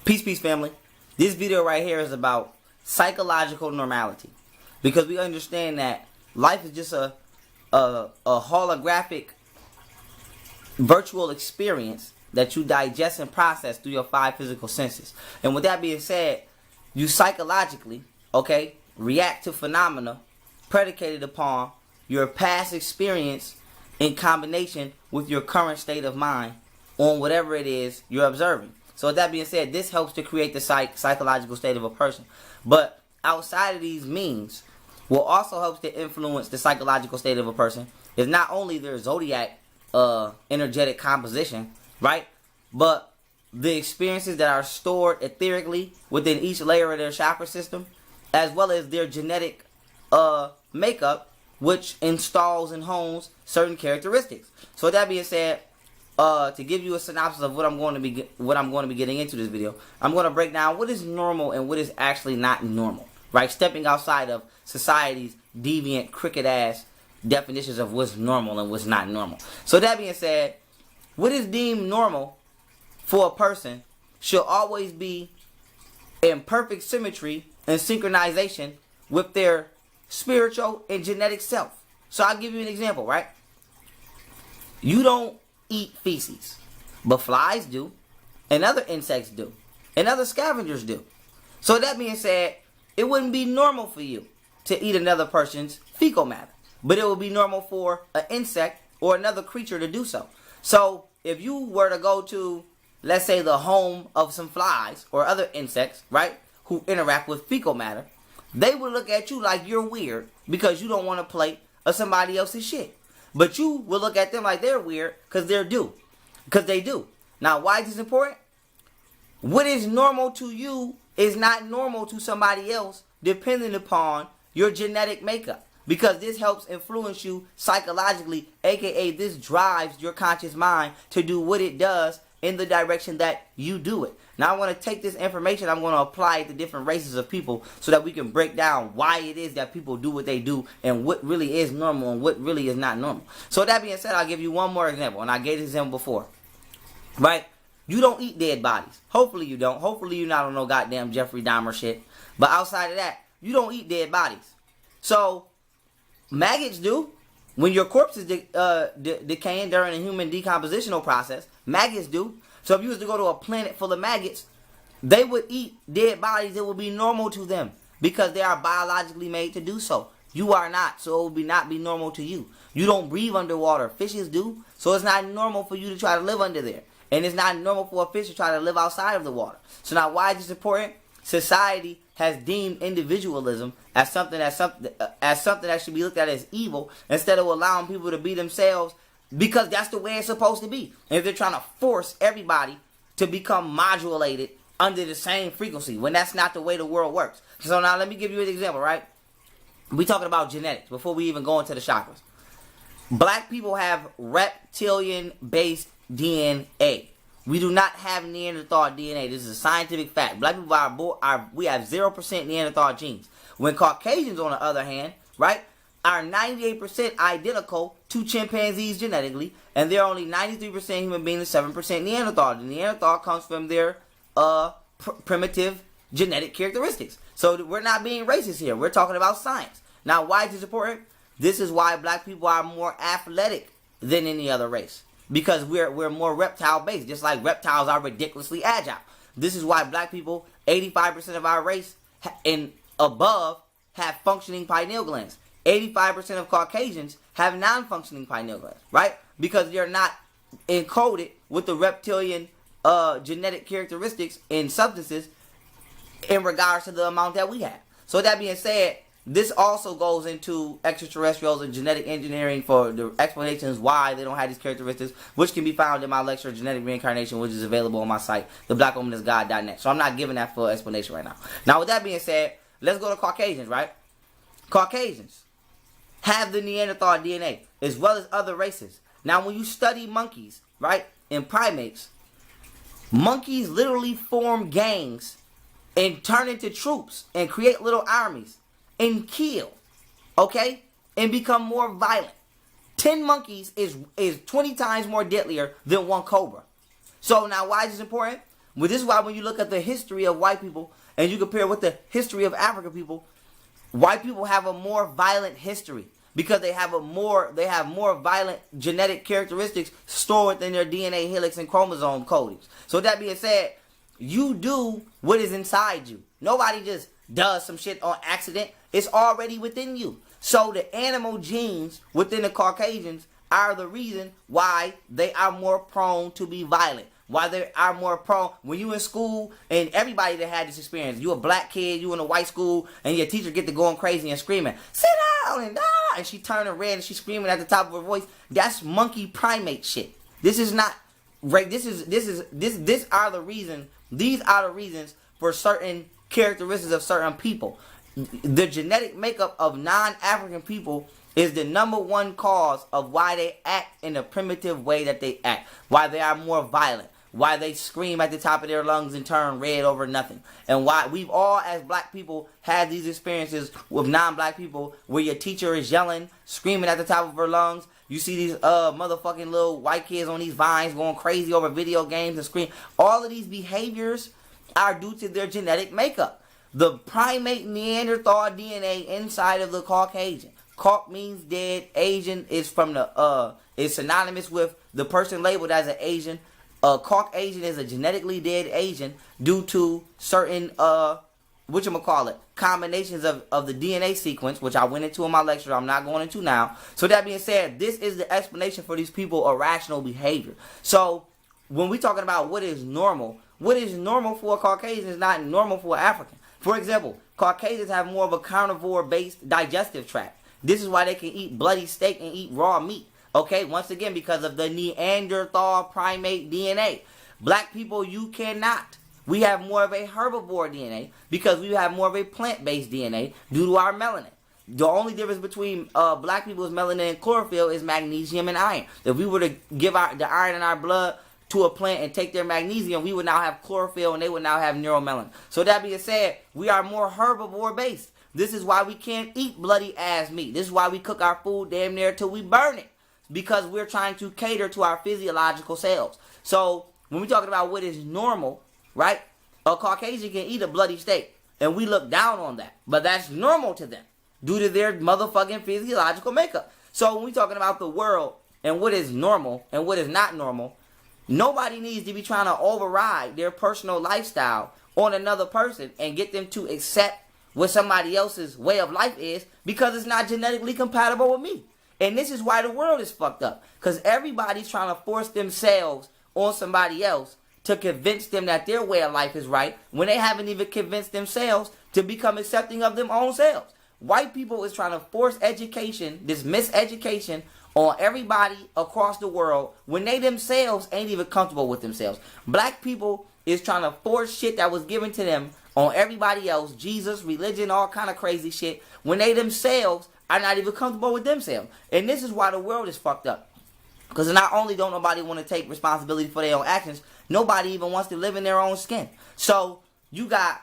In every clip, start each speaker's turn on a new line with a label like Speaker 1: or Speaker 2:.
Speaker 1: Peace, peace, family. This video right here is about psychological normality, because we understand that life is just a holographic virtual experience that you digest and process through your 5 physical senses. And with that being said, you psychologically, react to phenomena predicated upon your past experience in combination with your current state of mind on whatever it is you're observing. So with that being said, this helps to create the psychological state of a person. But outside of these means, what also helps to influence the psychological state of a person is not only their zodiac energetic composition, right? But the experiences that are stored etherically within each layer of their chakra system, as well as their genetic makeup, which installs and hones certain characteristics. So with that being said, to give you a synopsis of what I'm going to be getting into this video, I'm going to break down what is normal and what is actually not normal, right? Stepping outside of society's deviant, cricket-ass definitions of what's normal and what's not normal. So that being said, what is deemed normal for a person should always be in perfect symmetry and synchronization with their spiritual and genetic self. So I'll give you an example, right? You don't eat feces, but flies do, and other insects do, and other scavengers do. So that being said, it wouldn't be normal for you to eat another person's fecal matter, but it would be normal for an insect or another creature to do so. So if you were to go to, let's say, the home of some flies or other insects, right, who interact with fecal matter, they would look at you like you're weird because you don't want a plate of somebody else's shit. But you will look at them like they're weird because they do. Now, why is this important? What is normal to you is not normal to somebody else, depending upon your genetic makeup. Because this helps influence you psychologically, aka this drives your conscious mind to do what it does in the direction that you do it. Now I want to take this information, I'm going to apply it to different races of people so that we can break down why it is that people do what they do and what really is normal and what really is not normal. So with that being said, I'll give you one more example, and I gave this example before. Right? You don't eat dead bodies. Hopefully you don't. Hopefully you're not on no goddamn Jeffrey Dahmer shit. But outside of that, you don't eat dead bodies. So maggots do. When your corpse is decaying during a human decompositional process, maggots do. So if you was to go to a planet full of maggots, they would eat dead bodies. It would be normal to them because they are biologically made to do so. You are not, so it would not be normal to you. You don't breathe underwater. Fishes do, so it's not normal for you to try to live under there. And it's not normal for a fish to try to live outside of the water. So now why is this important? Society has deemed individualism as something that should be looked at as evil, instead of allowing people to be themselves, because that's the way it's supposed to be. And if they're trying to force everybody to become modulated under the same frequency, when that's not the way the world works. So now let me give you an example, right? We're talking about genetics before we even go into the chakras. Black people have reptilian-based DNA. We do not have Neanderthal DNA. This is a scientific fact. Black people we have 0% Neanderthal genes. When Caucasians, on the other hand, right, are 98% identical to chimpanzees genetically, and they're only 93% human beings and 7% Neanderthal. The Neanderthal comes from their primitive genetic characteristics. So we're not being racist here. We're talking about science. Now, why is this important? This is why black people are more athletic than any other race. Because we're more reptile based, just like reptiles are ridiculously agile. This is why black people, 85% of our race and above, have functioning pineal glands. 85% of Caucasians have non-functioning pineal glands, right? Because they're not encoded with the reptilian genetic characteristics and substances in regards to the amount that we have. So that being said, this also goes into extraterrestrials and genetic engineering for the explanations why they don't have these characteristics, which can be found in my lecture, Genetic Reincarnation, which is available on my site, theblackwomanisgod.net. So I'm not giving that full explanation right now. Now, with that being said, let's go to Caucasians, right? Caucasians have the Neanderthal DNA, as well as other races. Now, when you study monkeys, right, and primates, monkeys literally form gangs and turn into troops and create little armies and kill, okay, and become more violent. 10 monkeys is 20 times more deadlier than one cobra. So now why is this important? Well, this is why when you look at the history of white people and you compare with the history of African people, white people have a more violent history because they have more violent genetic characteristics stored within their DNA helix and chromosome codings. So that being said, you do what is inside you. Nobody just does some shit on accident. It's already within you. So the animal genes within the Caucasians are the reason why they are more prone to be violent. Why they are more prone. When you in school, and everybody that had this experience, you a black kid, you in a white school, and your teacher get to going crazy and screaming, sit down and and she turning red and she's screaming at the top of her voice. That's monkey primate shit. This is not right. These are the reasons for certain characteristics of certain people. The genetic makeup of non-African people is the number one cause of why they act in a primitive way that they act. Why they are more violent. Why they scream at the top of their lungs and turn red over nothing. And why we've all, as black people, had these experiences with non-black people where your teacher is yelling, screaming at the top of her lungs. You see these motherfucking little white kids on these vines going crazy over video games and scream. All of these behaviors are due to their genetic makeup. The primate Neanderthal DNA inside of the Caucasian. Cauc means dead. Asian is from the is synonymous with the person labeled as an Asian. Caucasian is a genetically dead Asian due to certain combinations of the DNA sequence, which I went into in my lecture. I'm not going into now. So that being said, this is the explanation for these people irrational behavior. So when we're talking about what is normal for a Caucasian is not normal for an African. For example, Caucasians have more of a carnivore-based digestive tract. This is why they can eat bloody steak and eat raw meat. Okay, once again, because of the Neanderthal primate DNA. Black people, you cannot. We have more of a herbivore DNA because we have more of a plant-based DNA due to our melanin. The only difference between black people's melanin and chlorophyll is magnesium and iron. If we were to give the iron in our blood to a plant and take their magnesium, we would now have chlorophyll and they would now have neuromelanin. So that being said, we are more herbivore-based. This is why we can't eat bloody ass meat. This is why we cook our food damn near till we burn it. Because we're trying to cater to our physiological selves. So when we're talking about what is normal, right? A Caucasian can eat a bloody steak. And we look down on that. But that's normal to them. Due to their motherfucking physiological makeup. So when we're talking about the world and what is normal and what is not normal, nobody needs to be trying to override their personal lifestyle on another person and get them to accept what somebody else's way of life is because it's not genetically compatible with me. And this is why the world is fucked up. Because everybody's trying to force themselves on somebody else to convince them that their way of life is right when they haven't even convinced themselves to become accepting of them own selves. White people is trying to force education, this miseducation, on everybody across the world when they themselves ain't even comfortable with themselves. Black people is trying to force shit that was given to them on everybody else, Jesus, religion, all kind of crazy shit, when they themselves are not even comfortable with themselves. And this is why the world is fucked up. Because not only don't nobody want to take responsibility for their own actions, nobody even wants to live in their own skin. So you got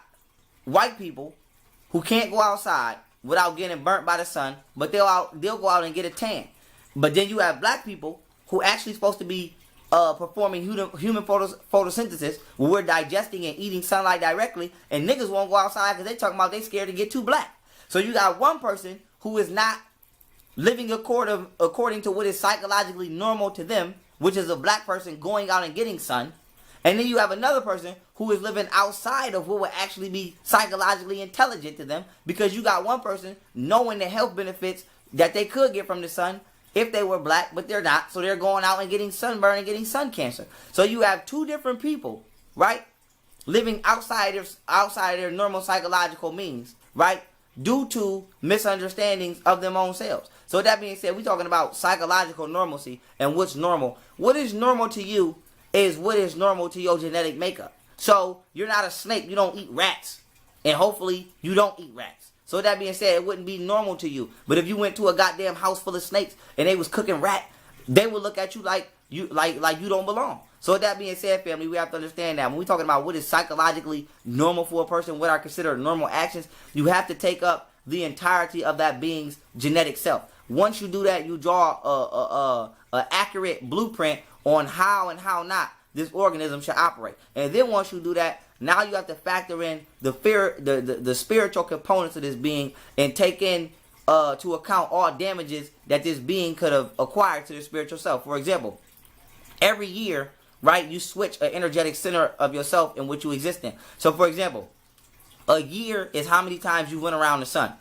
Speaker 1: white people who can't go outside without getting burnt by the sun, but they'll go out and get a tan. But then you have black people who actually supposed to be performing human photosynthesis, where we're digesting and eating sunlight directly, and niggas won't go outside because they talking about they scared to get too black. So you got one person who is not living according to what is psychologically normal to them, which is a black person going out and getting sun. And then you have another person who is living outside of what would actually be psychologically intelligent to them, because you got one person knowing the health benefits that they could get from the sun if they were black, but they're not. So they're going out and getting sunburn and getting sun cancer. So you have two different people, right, living outside of their normal psychological means, right, due to misunderstandings of their own selves. So that being said, we're talking about psychological normalcy and what's normal. What is normal to you is what is normal to your genetic makeup. So you're not a snake. You don't eat rats. And hopefully you don't eat rats. So that being said, it wouldn't be normal to you. But if you went to a goddamn house full of snakes and they was cooking rat, they would look at you like you don't belong. So that being said, family, we have to understand that when we're talking about what is psychologically normal for a person, what are considered normal actions, you have to take up the entirety of that being's genetic self. Once you do that, you draw a accurate blueprint on how and how not this organism should operate. And then once you do that, now you have to factor in the spiritual components of this being and take in to account all damages that this being could have acquired to the spiritual self. For example, every year, right, you switch an energetic center of yourself in which you exist in. So, for example, a year is how many times you went around the sun.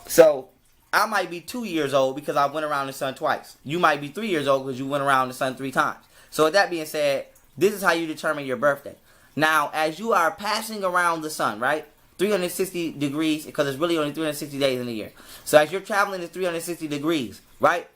Speaker 1: So, I might be 2 years old because I went around the sun twice. You might be 3 years old because you went around the sun 3 times. So, with that being said, this is how you determine your birthday. Now, as you are passing around the sun, right, 360 degrees, because it's really only 360 days in a year. So, as you're traveling to 360 degrees, right,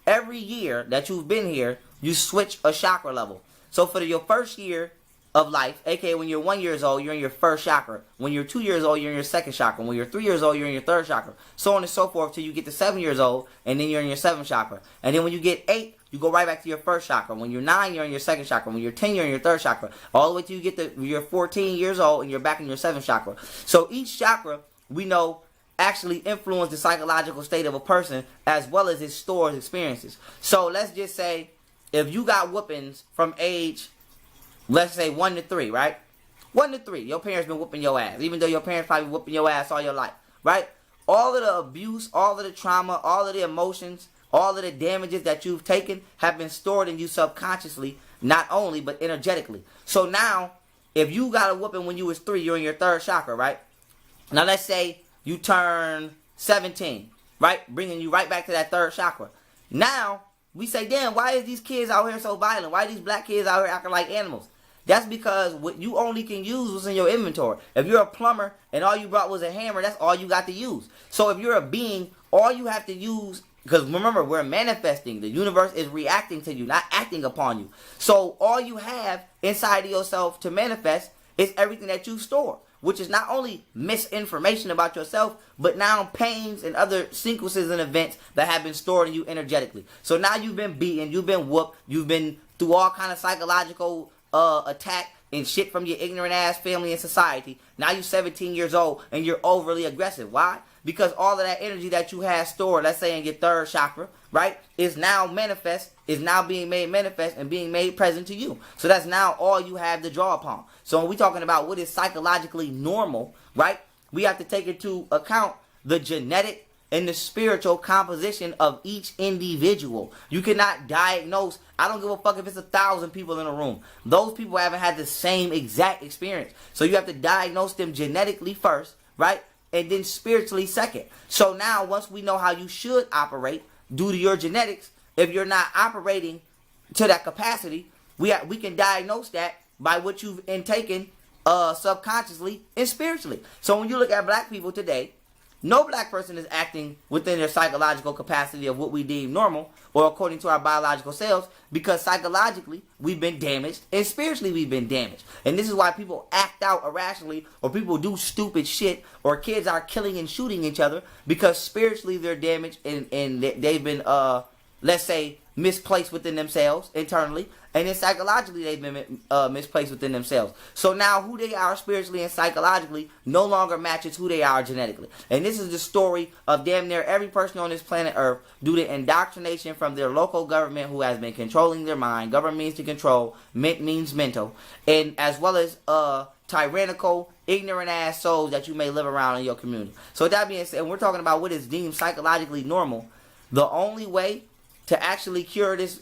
Speaker 1: every year that you've been here, you switch a chakra level. So, for your first year of life, aka when you're 1 year old, you're in your first chakra. When you're 2 years old, you're in your second chakra. When you're 3 years old, you're in your third chakra. So on and so forth till you get to 7 years old, and then you're in your seventh chakra. And then when you get 8, you go right back to your first chakra. When you're 9, you're in your second chakra. When you're 10, you're in your third chakra. All the way till you get to you're 14 years old, and you're back in your seventh chakra. So each chakra, we know, actually influence the psychological state of a person as well as his stored experiences. So let's just say if you got whoopings from age, let's say 1 to 3, right? 1 to 3, your parents been whooping your ass, even though your parents probably whooping your ass all your life, right? All of the abuse, all of the trauma, all of the emotions, all of the damages that you've taken have been stored in you subconsciously, not only, but energetically. So now, if you got a whooping when you was 3, you're in your third chakra, right? Now let's say you turn 17, right? Bringing you right back to that third chakra. Now, we say, damn, why is these kids out here so violent? Why are these black kids out here acting like animals? That's because what you only can use what's in your inventory. If you're a plumber and all you brought was a hammer, that's all you got to use. So if you're a being, all you have to use, because remember, we're manifesting. The universe is reacting to you, not acting upon you. So all you have inside of yourself to manifest is everything that you store, which is not only misinformation about yourself, but now pains and other sequences and events that have been stored in you energetically. So now you've been beaten, you've been whooped, you've been through all kind of psychological attack and shit from your ignorant ass family and society. Now you're 17 years old and you're overly aggressive. Why? Because all of that energy that you had stored, let's say in your third chakra, right, is now being made manifest and being made present to you. So that's now all you have to draw upon. So when we're talking about what is psychologically normal, right, we have to take into account the genetic and the spiritual composition of each individual. You cannot diagnose. I don't give a fuck if it's 1,000 people in a room. Those people haven't had the same exact experience. So you have to diagnose them genetically first, right? And then spiritually second. So now once we know how you should operate due to your genetics, if you're not operating to that capacity, we can diagnose that by what you've intaken subconsciously and spiritually. So when you look at black people today, no black person is acting within their psychological capacity of what we deem normal or according to our biological selves, because psychologically we've been damaged and spiritually we've been damaged. And this is why people act out irrationally, or people do stupid shit, or kids are killing and shooting each other because spiritually they're damaged and they've been, let's say, misplaced within themselves internally, and then psychologically they've been misplaced within themselves. So now who they are spiritually and psychologically no longer matches who they are genetically. And this is the story of damn near every person on this planet Earth due to indoctrination from their local government, who has been controlling their mind. Government means to control, ment means mental, and as well as tyrannical, ignorant ass souls that you may live around in your community. So with that being said, we're talking about what is deemed psychologically normal. The only way to actually cure this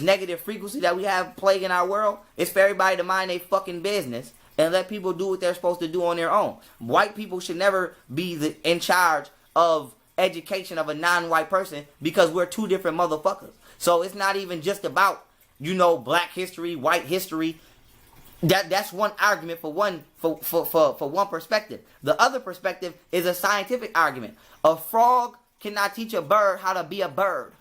Speaker 1: negative frequency that we have plaguing our world is for everybody to mind their fucking business and let people do what they're supposed to do on their own. White people should never be in charge of education of a non-white person, because we're two different motherfuckers. So it's not even just about, black history, white history. That's one argument for one perspective. The other perspective is a scientific argument. A frog cannot teach a bird how to be a bird.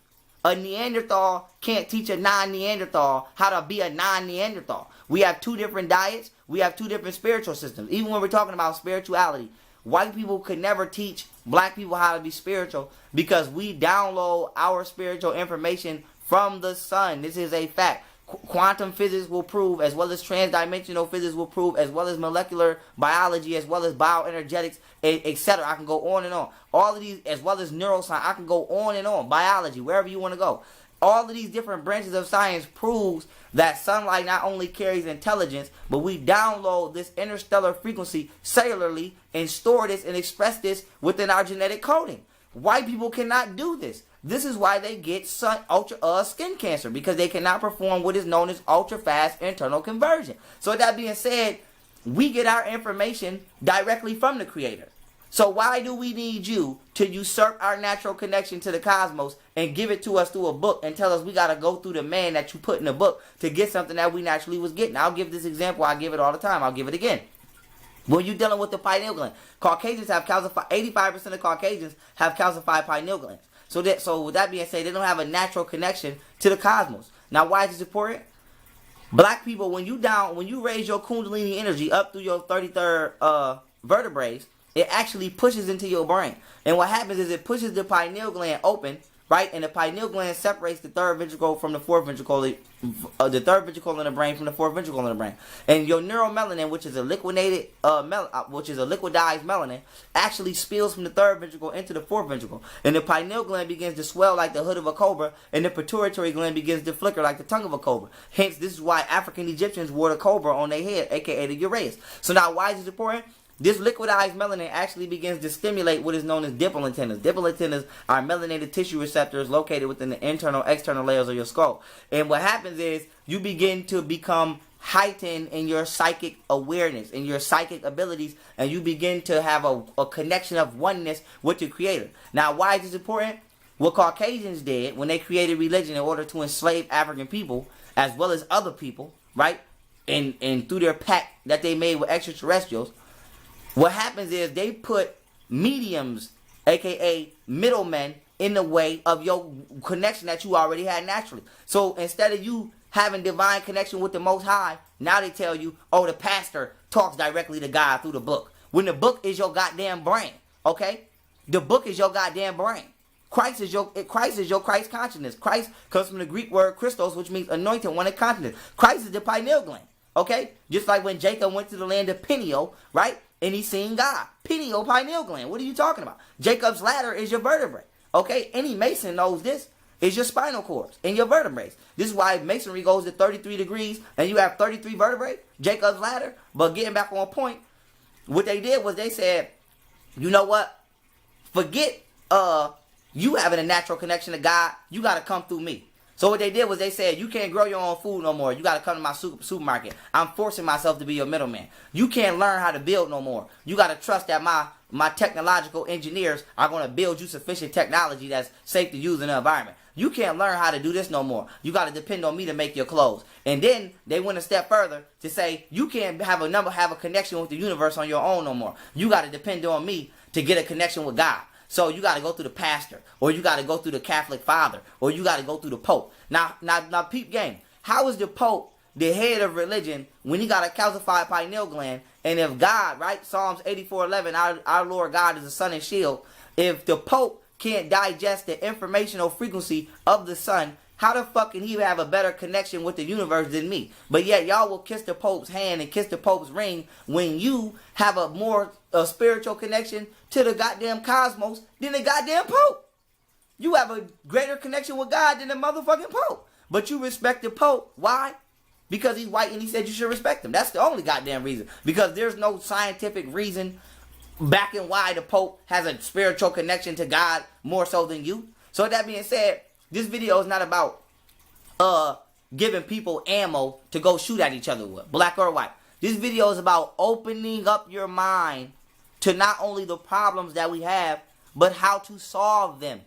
Speaker 1: A Neanderthal can't teach a non-Neanderthal how to be a non-Neanderthal. We have two different diets. We have two different spiritual systems. Even when we're talking about spirituality, white people could never teach black people how to be spiritual, because we download our spiritual information from the sun. This is a fact. Quantum physics will prove, as well as transdimensional physics will prove, as well as molecular biology, as well as bioenergetics, etc. I can go on and on. All of these, as well as neuroscience, I can go on and on. Biology, wherever you want to go. all of these different branches of science proves that sunlight not only carries intelligence, but we download this interstellar frequency cellularly and store this and express this within our genetic coding. White people cannot do this. This is why they get skin cancer, because they cannot perform what is known as ultra fast internal conversion. So with that being said, we get our information directly from the Creator. So why do we need you to usurp our natural connection to the cosmos and give it to us through a book and tell us we got to go through the man that you put in the book to get something that we naturally was getting? I'll give this example. I give it all the time. I'll give it again. When you're dealing with the pineal gland, Caucasians have calcified, 85% of Caucasians have calcified pineal glands. So with that being said, they don't have a natural connection to the cosmos. Now, why is this important? Black people, when you raise your Kundalini energy up through your 33rd vertebrae, it actually pushes into your brain. And what happens is it pushes the pineal gland open, right? And the pineal gland separates the third ventricle from the fourth ventricle, the third ventricle in the brain from the fourth ventricle in the brain. And your neuromelanin, which is a liquidized melanin, actually spills from the third ventricle into the fourth ventricle. And the pineal gland begins to swell like the hood of a cobra, and the pituitary gland begins to flicker like the tongue of a cobra. Hence, this is why African Egyptians wore the cobra on their head, aka the Uraeus. So now, why is this important? This liquidized melanin actually begins to stimulate what is known as dimple antennas. Dimple antennas are melanated tissue receptors located within the internal, external layers of your skull. And what happens is you begin to become heightened in your psychic awareness, in your psychic abilities, and you begin to have a connection of oneness with the Creator. Now, why is this important? What Caucasians did when they created religion in order to enslave African people, as well as other people, right? And through their pact that they made with extraterrestrials, what happens is they put mediums, aka middlemen, in the way of your connection that you already had naturally. So instead of you having divine connection with the Most High, now they tell you, oh, the pastor talks directly to God through the book. When the book is your goddamn brain, okay? The book is your goddamn brain. Christ is your Christ consciousness. Christ comes from the Greek word Christos, which means anointed one in consciousness. Christ is the pineal gland, okay? Just like when Jacob went to the land of Peniel, right? And he seen God. Pineal gland. What are you talking about? Jacob's ladder is your vertebrae. Okay? Any Mason knows this. Is your spinal cords and your vertebrae. This is why Masonry goes to 33 degrees and you have 33 vertebrae. Jacob's ladder. But getting back on point, what they did was they said, you know what? Forget you having a natural connection to God. You got to come through me. So what they did was they said, you can't grow your own food no more. You got to come to my supermarket. I'm forcing myself to be your middleman. You can't learn how to build no more. You got to trust that my technological engineers are going to build you sufficient technology that's safe to use in the environment. You can't learn how to do this no more. You got to depend on me to make your clothes. And then they went a step further to say, you can't have a connection with the universe on your own no more. You got to depend on me to get a connection with God. So you got to go through the pastor, or you got to go through the Catholic father, or you got to go through the Pope. Now, peep game. How is the Pope the head of religion when he got a calcified pineal gland? And if God, right, Psalms 84:11, our Lord God is the sun and shield. If the Pope can't digest the informational frequency of the sun, how the fuck can he have a better connection with the universe than me? But yet y'all will kiss the Pope's hand and kiss the Pope's ring when you have a more spiritual connection to the goddamn cosmos than the goddamn Pope. You have a greater connection with God than the motherfucking Pope. But you respect the Pope. Why? Because he's white and he said you should respect him. That's the only goddamn reason. Because there's no scientific reason backing why the Pope has a spiritual connection to God more so than you. So with that being said, this video is not about giving people ammo to go shoot at each other with, black or white. This video is about opening up your mind to not only the problems that we have, but how to solve them.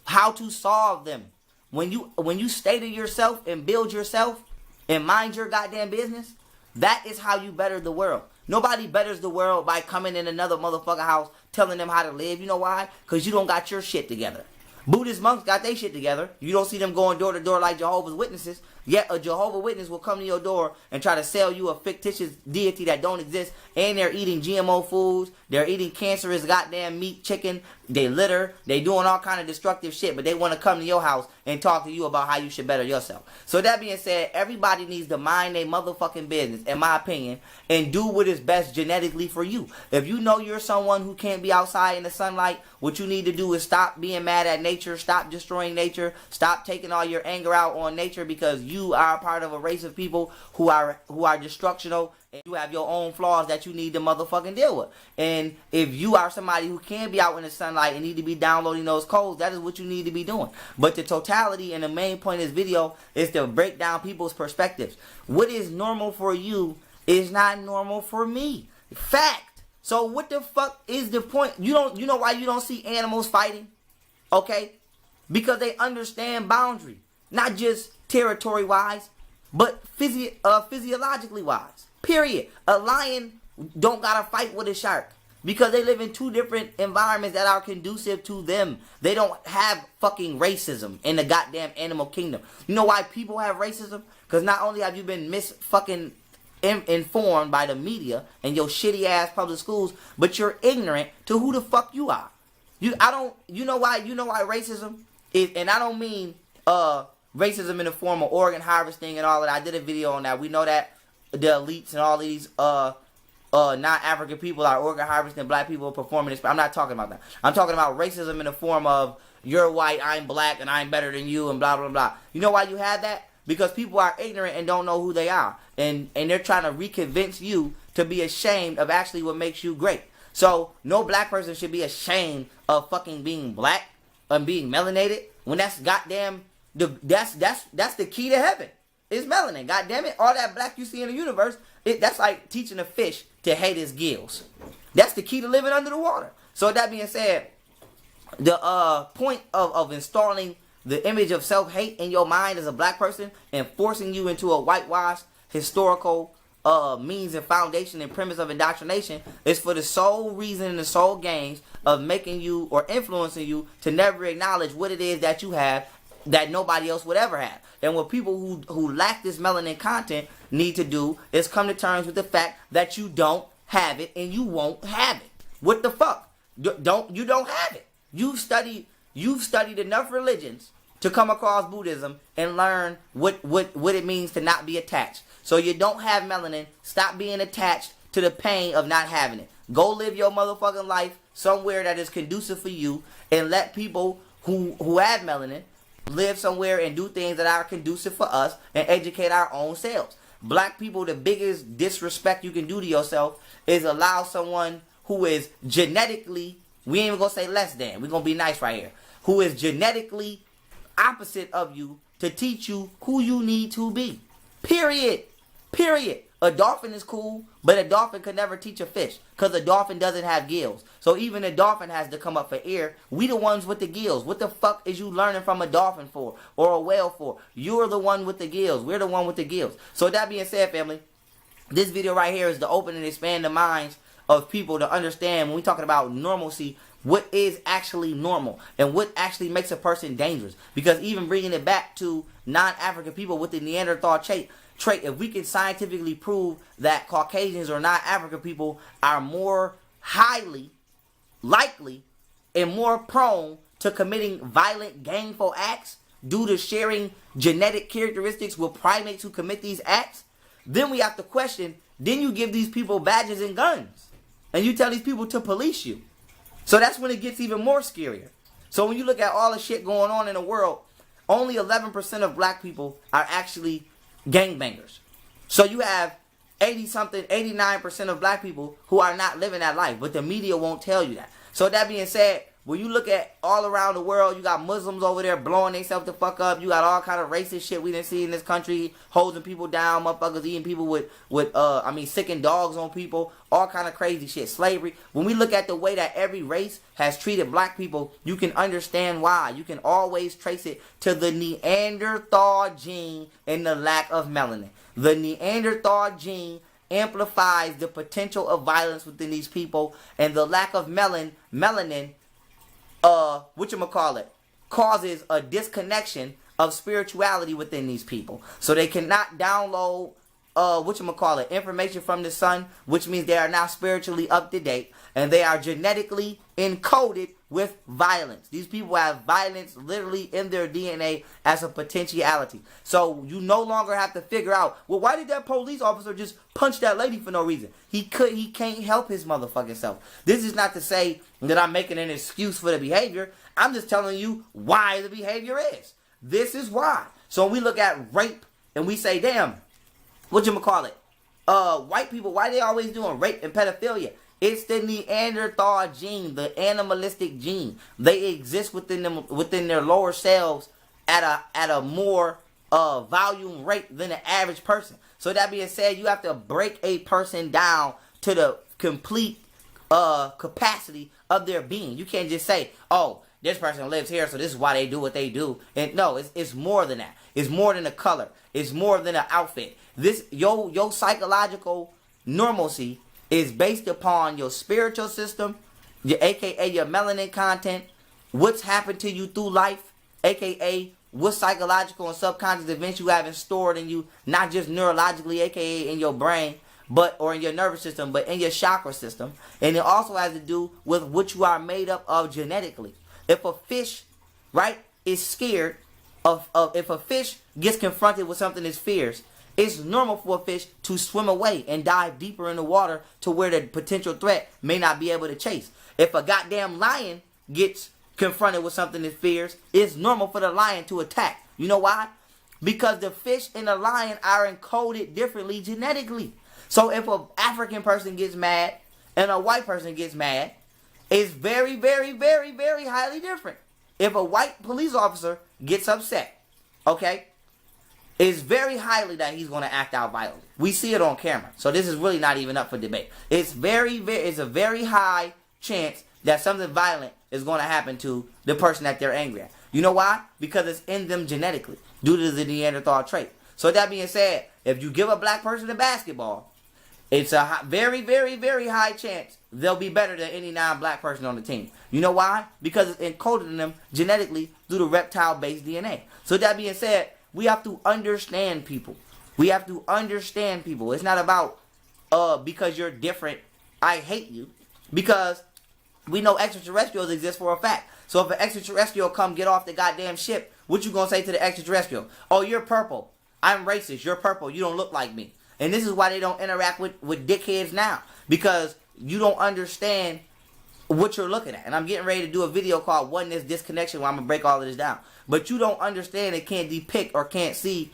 Speaker 1: How to solve them. When you stay to yourself and build yourself and mind your goddamn business, that is how you better the world. Nobody betters the world by coming in another motherfucker house telling them how to live. You know why? Because you don't got your shit together. Buddhist monks got their shit together. You don't see them going door to door like Jehovah's Witnesses. Yet a Jehovah's Witness will come to your door and try to sell you a fictitious deity that don't exist. And they're eating GMO foods. They're eating cancerous goddamn meat, chicken, they litter, they doing all kind of destructive shit, but they want to come to your house and talk to you about how you should better yourself. So that being said, everybody needs to mind their motherfucking business, in my opinion, and do what is best genetically for you. If you know you're someone who can't be outside in the sunlight, what you need to do is stop being mad at nature, stop destroying nature, stop taking all your anger out on nature, because you are a part of a race of people who are destructional, and you have your own flaws that you need to motherfucking deal with. And if you are somebody who can be out in the sunlight and need to be downloading those codes, that is what you need to be doing. But the totality and the main point of this video is to break down people's perspectives. What is normal for you is not normal for me. Fact. So what the fuck is the point? You know why you don't see animals fighting? Okay? Because they understand boundary. Not just territory-wise, but physiologically wise. Period. A lion don't gotta fight with a shark because they live in two different environments that are conducive to them. They don't have fucking racism in the goddamn animal kingdom. You know why people have racism? Because not only have you been informed by the media and your shitty ass public schools, but you're ignorant to who the fuck you are. You know why racism is, and I don't mean racism in the form of organ harvesting and all of that. I did a video on that. We know that the elites and all of these non-African people are organ harvesting, black people are performing this. I'm not talking about that. I'm talking about racism in the form of you're white, I'm black, and I'm better than you, and blah, blah, blah. You know why you have that? Because people are ignorant and don't know who they are. And they're trying to reconvince you to be ashamed of actually what makes you great. So, no black person should be ashamed of fucking being black and being melanated when that's goddamn, that's the key to heaven. It's melanin. God damn it. All that black you see in the universe, that's like teaching a fish to hate his gills. That's the key to living under the water. So that being said, the point of installing the image of self-hate in your mind as a black person and forcing you into a whitewashed historical means and foundation and premise of indoctrination is for the sole reason and the sole gains of making you or influencing you to never acknowledge what it is that you have that nobody else would ever have. And what people who lack this melanin content need to do is come to terms with the fact that you don't have it and you won't have it. What the fuck? You don't have it. You've studied enough religions to come across Buddhism and learn what it means to not be attached. So you don't have melanin. Stop being attached to the pain of not having it. Go live your motherfucking life somewhere that is conducive for you, and let people who have melanin live somewhere and do things that are conducive for us and educate our own selves. Black people, the biggest disrespect you can do to yourself is allow someone who is genetically, we ain't even gonna say less than, we're gonna be nice right here, who is genetically opposite of you to teach you who you need to be. Period. A dolphin is cool, but a dolphin could never teach a fish because a dolphin doesn't have gills. So even a dolphin has to come up for air. We the ones with the gills. What the fuck is you learning from a dolphin for or a whale for? You're the one with the gills. We're the one with the gills. So that being said, family, this video right here is to open and expand the minds of people to understand when we're talking about normalcy, what is actually normal and what actually makes a person dangerous. Because even bringing it back to non-African people with the Neanderthal trait, if we can scientifically prove that Caucasians or non-African people are more highly likely and more prone to committing violent, gangful acts due to sharing genetic characteristics with primates who commit these acts, then we have to question, then you give these people badges and guns and you tell these people to police you. So that's when it gets even more scarier. So when you look at all the shit going on in the world, only 11% of black people are actually gangbangers. So you have 89% of black people who are not living that life, but the media won't tell you that. So that being said, when you look at all around the world, you got Muslims over there blowing themselves the fuck up. You got all kind of racist shit we didn't see in this country, holding people down, motherfuckers eating people with sicking dogs on people, all kind of crazy shit, slavery. When we look at the way that every race has treated black people, you can understand why. You can always trace it to the Neanderthal gene and the lack of melanin. The Neanderthal gene amplifies the potential of violence within these people, and the lack of melanin causes a disconnection of spirituality within these people. So they cannot download information from the sun, which means they are now spiritually up to date, and they are genetically encoded with violence. These people have violence literally in their DNA as a potentiality. So you no longer have to figure out, well, why did that police officer just punch that lady for no reason? He can't help his motherfucking self. This is not to say that I'm making an excuse for the behavior. I'm just telling you why the behavior is. This is why. So when we look at rape and we say, damn, whatchamacallit, white people, why they always doing rape and pedophilia? It's the Neanderthal gene, the animalistic gene. They exist within their lower selves at a more volume rate than the average person. So that being said, you have to break a person down to the complete capacity of their being. You can't just say, oh, this person lives here, so this is why they do what they do. And no, it's more than that. It's more than a color. It's more than an outfit. Your psychological normalcy is based upon your spiritual system, aka your melanin content, what's happened to you through life, aka what psychological and subconscious events you haven't stored in you, not just neurologically, aka in your brain, or in your nervous system, but in your chakra system. And it also has to do with what you are made up of genetically. If a fish, right, is scared if a fish gets confronted with something it fears, it's normal for a fish to swim away and dive deeper in the water to where the potential threat may not be able to chase. If a goddamn lion gets confronted with something it fears, it's normal for the lion to attack. You know why? Because the fish and the lion are encoded differently genetically. So if an African person gets mad and a white person gets mad, it's very, very, very, very highly different. If a white police officer gets upset, okay, it's very highly that he's going to act out violently. We see it on camera. So this is really not even up for debate. It's a very high chance that something violent is going to happen to the person that they're angry at. You know why? Because it's in them genetically due to the Neanderthal trait. So that being said, if you give a black person a basketball, it's a very, very, very high chance they'll be better than any non-black person on the team. You know why? Because it's encoded in them genetically through the reptile-based DNA. So that being said, we have to understand people. We have to understand people. It's not about, because you're different, I hate you. Because we know extraterrestrials exist for a fact. So if an extraterrestrial come get off the goddamn ship, what you gonna say to the extraterrestrial? Oh, you're purple. I'm racist. You're purple. You don't look like me. And this is why they don't interact with dickheads now. Because you don't understand what you're looking at. And I'm getting ready to do a video called Oneness Disconnection where I'm going to break all of this down. But you don't understand and can't depict or can't see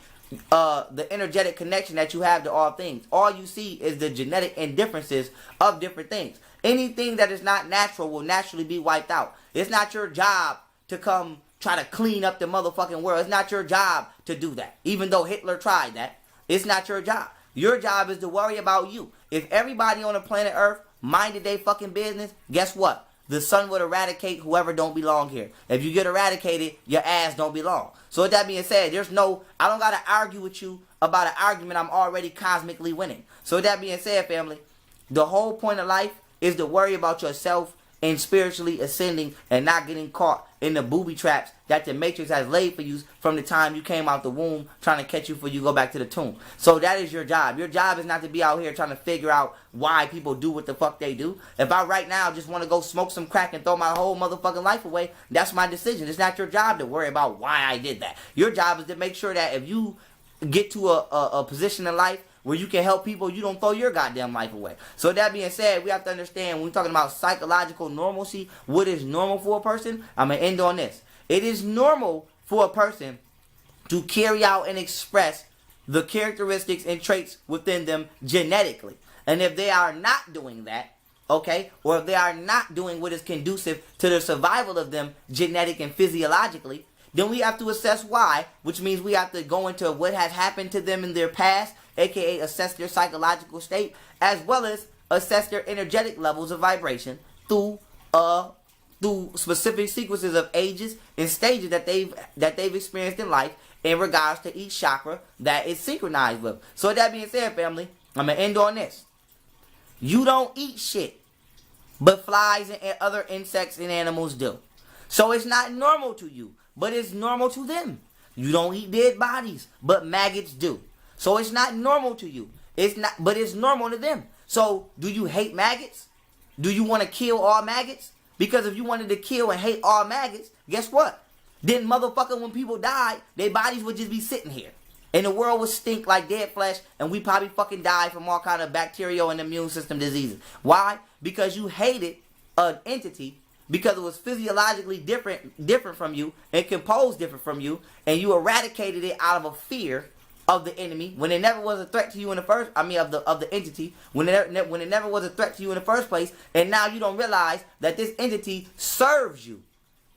Speaker 1: the energetic connection that you have to all things. All you see is the genetic indifferences of different things. Anything that is not natural will naturally be wiped out. It's not your job to come try to clean up the motherfucking world. It's not your job to do that. Even though Hitler tried that, it's not your job. Your job is to worry about you. If everybody on the planet Earth minded their fucking business, guess what? The sun would eradicate whoever don't belong here. If you get eradicated, your ass don't belong. So with that being said, I don't got to argue with you about an argument I'm already cosmically winning. So with that being said, family, the whole point of life is to worry about yourself and spiritually ascending and not getting caught in the booby traps that the Matrix has laid for you from the time you came out the womb trying to catch you before you go back to the tomb. So that is your job. Your job is not to be out here trying to figure out why people do what the fuck they do. If I right now just want to go smoke some crack and throw my whole motherfucking life away, that's my decision. It's not your job to worry about why I did that. Your job is to make sure that if you get to a position in life where you can help people, you don't throw your goddamn life away. So that being said, we have to understand when we're talking about psychological normalcy, what is normal for a person. I'm going to end on this. It is normal for a person to carry out and express the characteristics and traits within them genetically. And if they are not doing that, okay, or if they are not doing what is conducive to the survival of them genetic and physiologically, then we have to assess why, which means we have to go into what has happened to them in their past, aka assess their psychological state, as well as assess their energetic levels of vibration through specific sequences of ages and stages that they've experienced in life in regards to each chakra that is synchronized with. So that being said, family, I'm gonna end on this. You don't eat shit, but flies and other insects and animals do. So it's not normal to you, but it's normal to them. You don't eat dead bodies, but maggots do. So it's not normal to you. But it's normal to them. So do you hate maggots? Do you want to kill all maggots? Because if you wanted to kill and hate all maggots, guess what? Then motherfucker, when people died, their bodies would just be sitting here. And the world would stink like dead flesh, and we probably fucking die from all kind of bacterial and immune system diseases. Why? Because you hated an entity because it was physiologically different from you and composed different from you, and you eradicated it out of a fear of the enemy when it never was a threat to you in the first. I mean, of the entity when it never was a threat to you in the first place, and now you don't realize that this entity serves you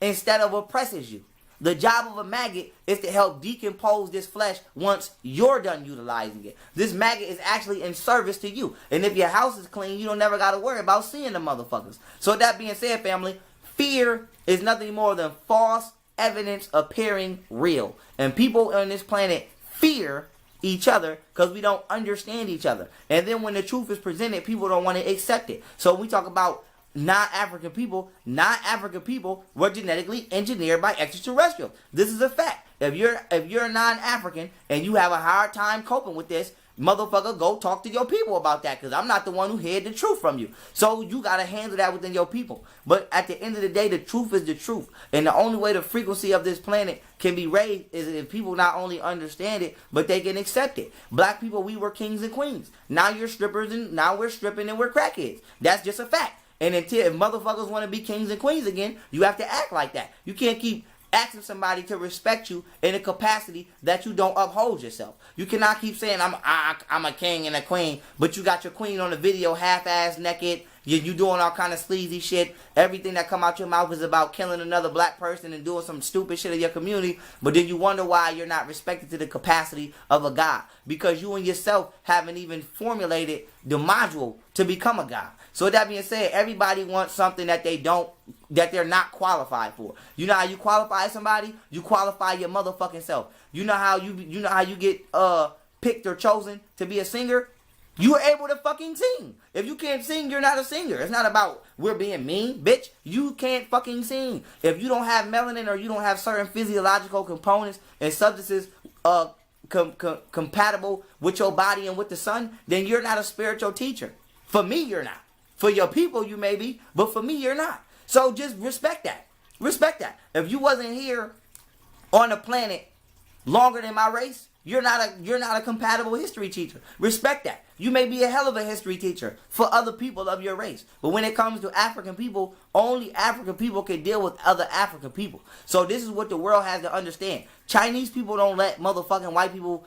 Speaker 1: instead of oppresses you. The job of a maggot is to help decompose this flesh once you're done utilizing it. This maggot is actually in service to you. And if your house is clean, you don't never got to worry about seeing the motherfuckers. So with that being said, family, fear is nothing more than false evidence appearing real. And people on this planet fear each other because we don't understand each other. And then when the truth is presented, people don't want to accept it. So we talk about non-African people were genetically engineered by extraterrestrials. This is a fact. If you're non-African and you have a hard time coping with this, motherfucker, go talk to your people about that, because I'm not the one who hid the truth from you. So you got to handle that within your people. But at the end of the day, the truth is the truth. And the only way the frequency of this planet can be raised is if people not only understand it, but they can accept it. Black people, we were kings and queens. Now you're strippers, and now we're stripping and we're crackheads. That's just a fact. And until if motherfuckers want to be kings and queens again, you have to act like that. You can't keep asking somebody to respect you in a capacity that you don't uphold yourself. You cannot keep saying I'm a king and a queen, but you got your queen on the video half-ass naked. You doing all kind of sleazy shit. Everything that come out your mouth is about killing another black person and doing some stupid shit in your community. But then you wonder why you're not respected to the capacity of a god. Because you and yourself haven't even formulated the module to become a god. So with that being said, everybody wants something that they're not qualified for. You know how you qualify somebody? You qualify your motherfucking self. You know how you get picked or chosen to be a singer? You are able to fucking sing. If you can't sing, you're not a singer. It's not about we're being mean, bitch. You can't fucking sing. If you don't have melanin or you don't have certain physiological components and substances compatible with your body and with the sun, then you're not a spiritual teacher. For me, you're not. For your people, you may be, but for me, you're not. So just respect that. Respect that. If you wasn't here on the planet longer than my race, you're not a compatible history teacher. Respect that. You may be a hell of a history teacher for other people of your race. But when it comes to African people, only African people can deal with other African people. So this is what the world has to understand. Chinese people don't let motherfucking white people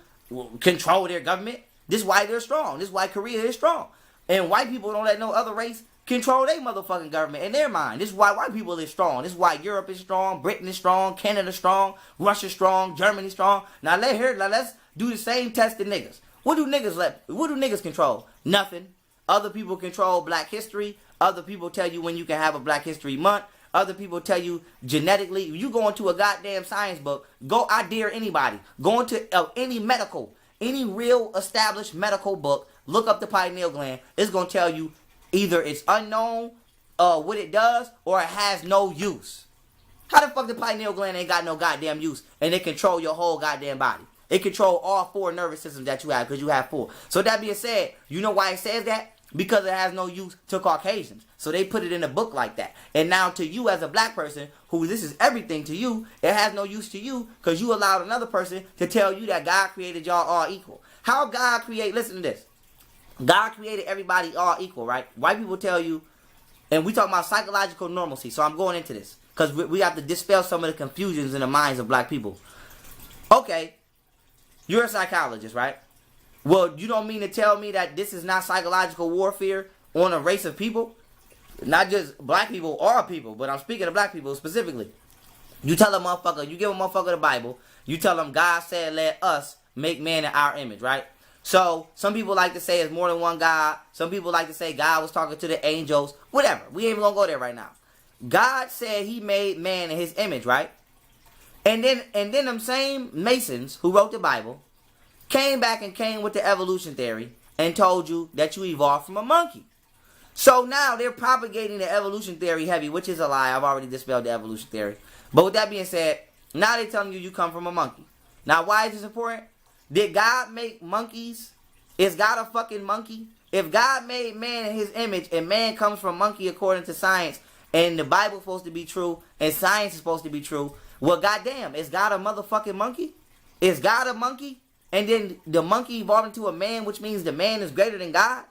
Speaker 1: control their government. This is why they're strong. This is why Korea is strong. And white people don't let no other race control their motherfucking government in their mind. This is why white people is strong. This is why Europe is strong, Britain is strong, Canada strong, Russia strong, Germany strong. Now let's do the same test to niggas. What do niggas control? Nothing. Other people control black history. Other people tell you when you can have a Black History Month. Other people tell you genetically. You go into a goddamn science book. I dare anybody. Go into any real established medical book. Look up the pineal gland. It's going to tell you either it's unknown what it does or it has no use. How the fuck the pineal gland ain't got no goddamn use and it control your whole goddamn body? It control all 4 nervous systems that you have because you have 4. So that being said, you know why it says that? Because it has no use to Caucasians. So they put it in a book like that. And now to you as a black person, who this is everything to you, it has no use to you because you allowed another person to tell you that God created y'all all equal. How God create, listen to this. God created everybody all equal, right? White people tell you, and we talking about psychological normalcy, so I'm going into this because we have to dispel some of the confusions in the minds of black people. Okay, you're a psychologist, right? Well, you don't mean to tell me that this is not psychological warfare on a race of people? Not just black people or people, but I'm speaking of black people specifically. You tell a motherfucker, you give a motherfucker the Bible, you tell them God said let us make man in our image, right? So, some people like to say it's more than one God. Some people like to say God was talking to the angels. Whatever. We ain't even gonna go there right now. God said he made man in his image, right? And then them same Masons who wrote the Bible came back and came with the evolution theory and told you that you evolved from a monkey. So now they're propagating the evolution theory heavy, which is a lie. I've already dispelled the evolution theory. But with that being said, now they're telling you come from a monkey. Now, why is this important? Did God make monkeys? Is God a fucking monkey? If God made man in his image and man comes from monkey according to science, and the Bible's supposed to be true, and science is supposed to be true, well, goddamn, is God a motherfucking monkey? Is God a monkey? And then the monkey evolved into a man, which means the man is greater than God?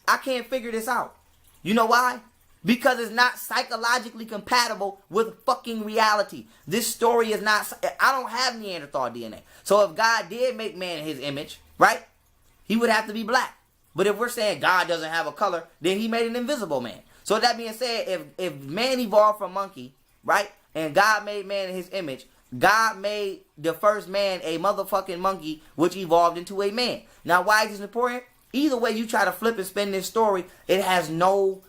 Speaker 1: I can't figure this out. You know why? Because it's not psychologically compatible with fucking reality. This story is not... I don't have Neanderthal DNA. So if God did make man in his image, right? He would have to be black. But if we're saying God doesn't have a color, then he made an invisible man. So that being said, if man evolved from monkey, right? And God made man in his image, God made the first man a motherfucking monkey, which evolved into a man. Now, why is this important? Either way you try to flip and spin this story, it has no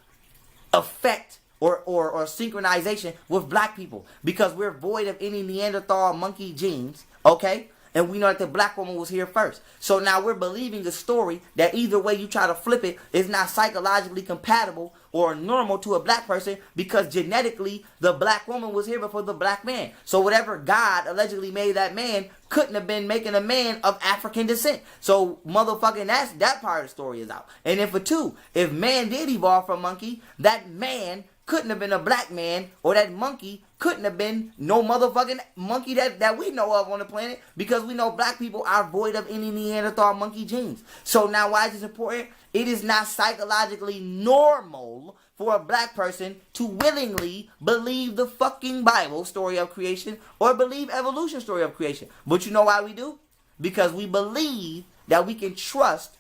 Speaker 1: effect or synchronization with black people, because we're void of any Neanderthal monkey genes, okay? And we know that the black woman was here first. So now we're believing a story that either way you try to flip it is not psychologically compatible or normal to a black person, because genetically the black woman was here before the black man. So whatever God allegedly made that man couldn't have been making a man of African descent. So motherfucking that part of the story is out. And then for two, if man did evolve from monkey, that man couldn't have been a black man, or that monkey couldn't have been no motherfucking monkey that we know of on the planet, because we know black people are void of any Neanderthal monkey genes. So now why is this important? It is not psychologically normal for a black person to willingly believe the fucking Bible story of creation or believe evolution story of creation. But you know why we do? Because we believe that we can trust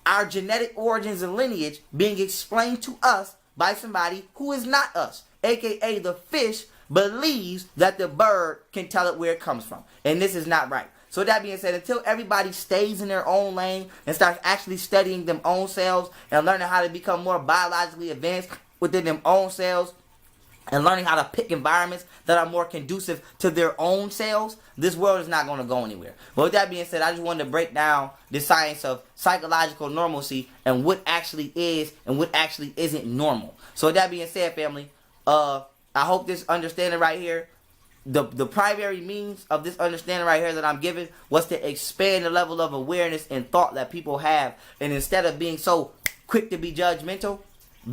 Speaker 1: our genetic origins and lineage being explained to us by somebody who is not us, aka the fish believes that the bird can tell it where it comes from, and this is not right. So that being said, until everybody stays in their own lane and starts actually studying them own selves and learning how to become more biologically advanced within them own selves and learning how to pick environments that are more conducive to their own selves, this world is not going to go anywhere. But with that being said, I just wanted to break down the science of psychological normalcy and what actually is and what actually isn't normal. So with that being said, family, I hope this understanding right here, the primary means of this understanding right here that I'm giving was to expand the level of awareness and thought that people have. And instead of being so quick to be judgmental,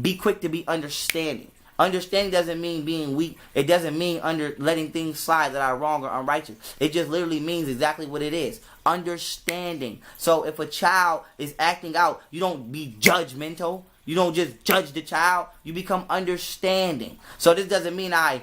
Speaker 1: be quick to be understanding. Understanding doesn't mean being weak. It doesn't mean letting things slide that are wrong or unrighteous. It just literally means exactly what it is. Understanding. So if a child is acting out, you don't be judgmental. You don't just judge the child. You become understanding. So this doesn't mean I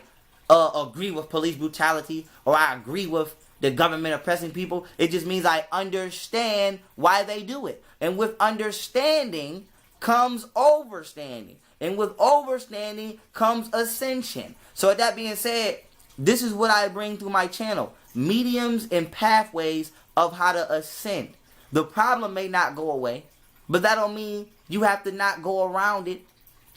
Speaker 1: agree with police brutality or I agree with the government oppressing people. It just means I understand why they do it. And with understanding comes overstanding. And with overstanding comes ascension. So with that being said, this is what I bring through my channel. Mediums and pathways of how to ascend. The problem may not go away, but that don't mean you have to not go around it.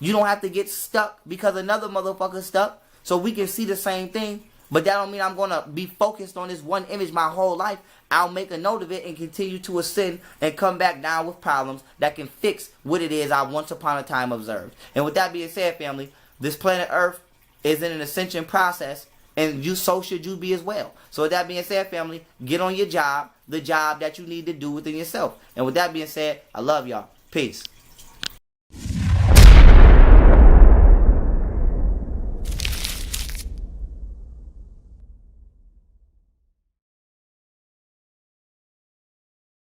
Speaker 1: You don't have to get stuck because another motherfucker's stuck. So we can see the same thing, but that don't mean I'm going to be focused on this one image my whole life. I'll make a note of it and continue to ascend and come back down with problems that can fix what it is I once upon a time observed. And with that being said, family, this planet Earth is in an ascension process, and so should you be as well. So with that being said, family, get on your job, the job that you need to do within yourself. And with that being said, I love y'all. Peace.